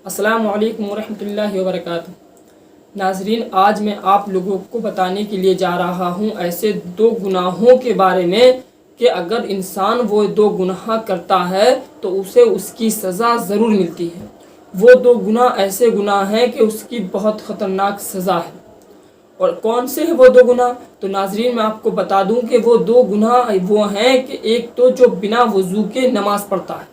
السلام علیکم ورحمۃ اللہ وبرکاتہ۔ ناظرین، آج میں آپ لوگوں کو بتانے کے لیے جا رہا ہوں ایسے دو گناہوں کے بارے میں کہ اگر انسان وہ دو گناہ کرتا ہے تو اسے اس کی سزا ضرور ملتی ہے۔ وہ دو گناہ ایسے گناہ ہیں کہ اس کی بہت خطرناک سزا ہے۔ اور کون سے ہیں وہ دو گناہ؟ تو ناظرین، میں آپ کو بتا دوں کہ وہ دو گناہ وہ ہیں کہ ایک تو جو بنا وضو کے نماز پڑھتا ہے،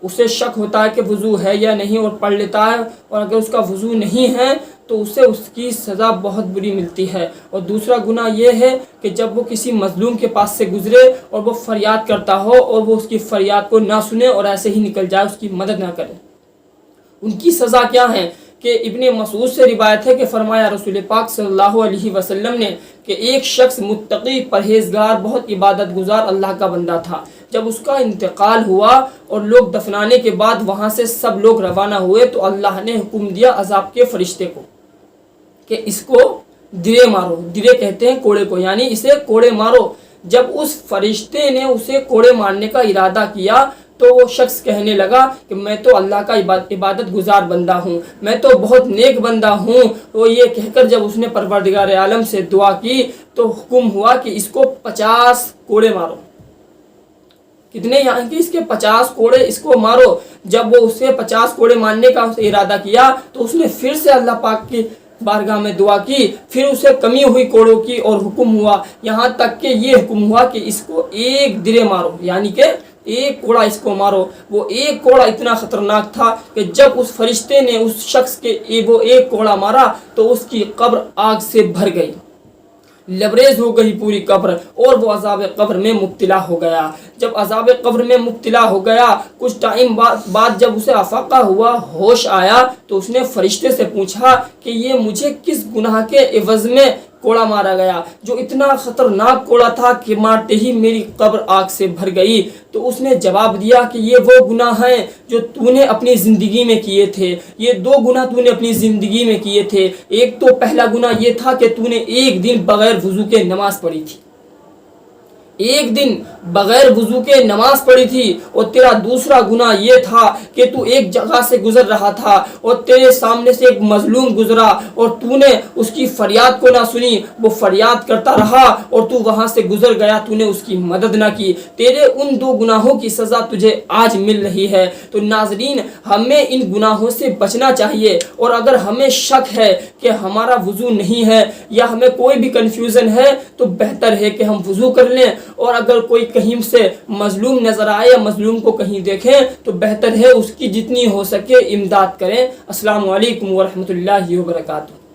اسے شک ہوتا ہے کہ وضو ہے یا نہیں اور پڑھ لیتا ہے، اور اگر اس کا وضو نہیں ہے تو اسے اس کی سزا بہت بری ملتی ہے۔ اور دوسرا گناہ یہ ہے کہ جب وہ کسی مظلوم کے پاس سے گزرے اور وہ فریاد کرتا ہو اور وہ اس کی فریاد کو نہ سنے اور ایسے ہی نکل جائے، اس کی مدد نہ کرے۔ ان کی سزا کیا ہے؟ کہ ابن مسعود سے روایت ہے کہ فرمایا رسول پاک صلی اللہ علیہ وسلم نے کہ ایک شخص متقی، پرہیزگار، بہت عبادت گزار اللہ کا بندہ تھا۔ جب اس کا انتقال ہوا اور لوگ دفنانے کے بعد وہاں سے سب لوگ روانہ ہوئے تو اللہ نے حکم دیا عذاب کے فرشتے کو کہ اس کو درے مارو۔ درے کہتے ہیں کوڑے کو، یعنی اسے کوڑے مارو۔ جب اس فرشتے نے اسے کوڑے مارنے کا ارادہ کیا تو وہ شخص کہنے لگا کہ میں تو اللہ کا عبادت گزار بندہ ہوں، میں تو بہت نیک بندہ ہوں۔ وہ یہ کہہ کر جب اس نے پروردگار عالم سے دعا کی تو حکم ہوا کہ اس کو 50 کوڑے مارو۔ کتنے؟ یہاں کہ اس کے 50 کوڑے اس کو مارو۔ جب وہ اسے 50 کوڑے مارنے کا ارادہ کیا تو اس نے پھر سے اللہ پاک کی بارگاہ میں دعا کی، پھر اسے کمی ہوئی کوڑوں کی اور حکم ہوا، یہاں تک کہ یہ حکم ہوا کہ اس کو ایک درے مارو، یعنی کہ ایک کوڑا اس کو مارو۔ وہ ایک کوڑا اتنا خطرناک تھا کہ جب اس فرشتے نے اس شخص کے وہ ایک کوڑا مارا تو اس کی قبر آگ سے بھر گئی، لبریز ہو گئی پوری قبر، اور وہ عذاب قبر میں مبتلا ہو گیا۔ جب عذاب قبر میں مبتلا ہو گیا، کچھ ٹائم بعد جب اسے افاقہ ہوا، ہوش آیا، تو اس نے فرشتے سے پوچھا کہ یہ مجھے کس گناہ کے عوض میں کوڑا مارا گیا جو اتنا خطرناک کوڑا تھا کہ مارتے ہی میری قبر آگ سے بھر گئی؟ تو اس نے جواب دیا کہ یہ وہ گناہ ہیں جو تو نے اپنی زندگی میں کیے تھے۔ یہ دو گناہ تو نے اپنی زندگی میں کیے تھے۔ ایک تو پہلا گناہ یہ تھا کہ تو نے ایک دن بغیر وضو کے نماز پڑھی تھی، ایک دن بغیر وضو کے نماز پڑھی تھی۔ اور تیرا دوسرا گناہ یہ تھا کہ تو ایک جگہ سے گزر رہا تھا اور تیرے سامنے سے ایک مظلوم گزرا اور تو نے اس کی فریاد کو نہ سنی، وہ فریاد کرتا رہا اور تو وہاں سے گزر گیا، تو نے اس کی مدد نہ کی۔ تیرے ان دو گناہوں کی سزا تجھے آج مل رہی ہے۔ تو ناظرین، ہمیں ان گناہوں سے بچنا چاہیے، اور اگر ہمیں شک ہے کہ ہمارا وضو نہیں ہے یا ہمیں کوئی بھی کنفیوژن ہے تو بہتر ہے کہ ہم وضو کر لیں، اور اگر کوئی کہیں سے مظلوم نظر آئے یا مظلوم کو کہیں دیکھیں تو بہتر ہے اس کی جتنی ہو سکے امداد کریں۔ السلام علیکم ورحمۃ اللہ وبرکاتہ۔